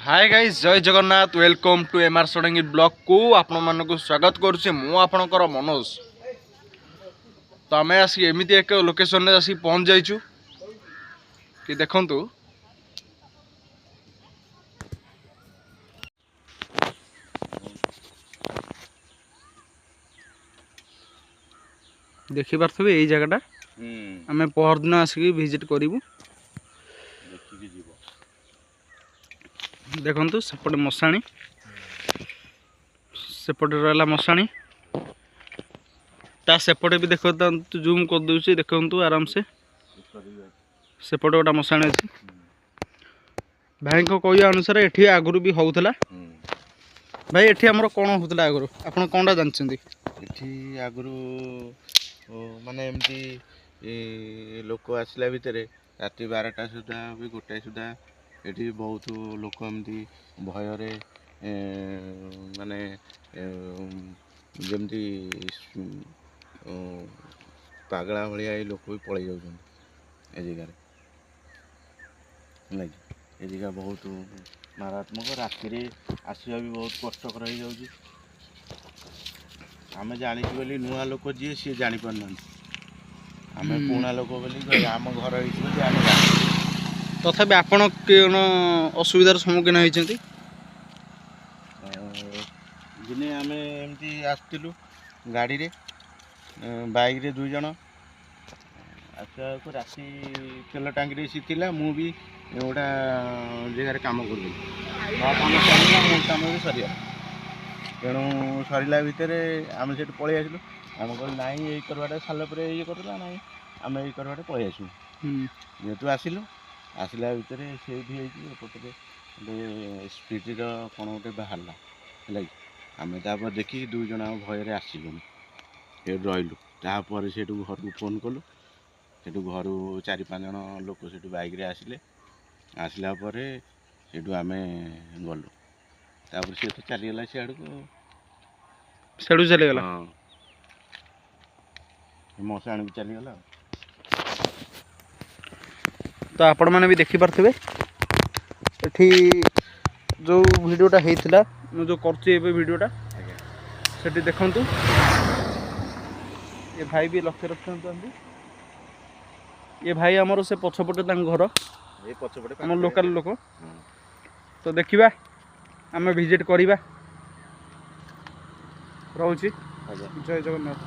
हाय guys जय Jagannath welcome to MR Shadangi blog को आपण मानक स्वागत करुचे मु आपणकर मनोज। तो आम आसिक एमती एक लोकेशन में आसिक पहुँच जाइचु कि देखंतु देखि पारथबे एई जगहटा आमे पहर दिन आसिक विजिट करिवु। देखंतु सेपटे मशाणी सेपटे रहला मशाणी ता सेपटे भी देखो जूम कर दूची देखंतु आराम से सेपटे गोटा मशाणी अछि। भाई को कहया अनुसार एठी आगुरु भी होउतला। भाई एठी हमर कोन होउतला आगुरु आपण कोनडा जानछन्ती? एठी आगुरु माने एमती लोक आसला भितरे राति 12टा सुधा भी गोटाए सुधा एठी बहुत लोक एमती भयरे माने जमती पागला भलिया लोक भी पळै जाउछन ए जगह रे ए जगह बहुत मारात्मक राति रे आसीबा भी बहुत कष्टकर हो जाउची। आमे जानी बोली नुआ लोक जी सी जानी पारना आमे पुणा लोक बोली आम घर होइछि तथापि आपण केन असुविधार सम्मुखीन होइछन्ती? दिने आमे एमती आस्तिलु गाड़ी रे बाइक रे दुई जण आसा को राति तेल टांगी रे सिथिला मु भी गोटा जगह काम करली काम सरिला मो काम भी सरिया तेणु सरिला भितर आम से पलि आसलु आम कह ना ये करवाटा सारा पर ये करला ना आम ये करवाटा पलि आसू जेहेतु आसिलु आसला भितर से गोटे स्पीड कौन गोटे बाहर है आम तापर देखिए दुई जन भय आसलुन ये रही तापर से घर को फोन कलु से घर 4-5 जन लोक से बाइक रे आसिले आसला आम गलु तापर सी तो चलीगला सियाड़ को सेडू चलीगला मशाणी भी चलीगला। तो आपण मैंने भी देखी पार्थिबे एठी जो वीडियोटा हेइथिला मु जो करछि एबे वीडियोटा सेठी देखंतु ये भाई भी लक्ष्य रखंतु ये भाई हमर से पछपटे तांग घर ये पछपटे हमर लोकल लोक तो देखिबा आमे विजिट करिबा रहउछि। जय जगन्नाथ।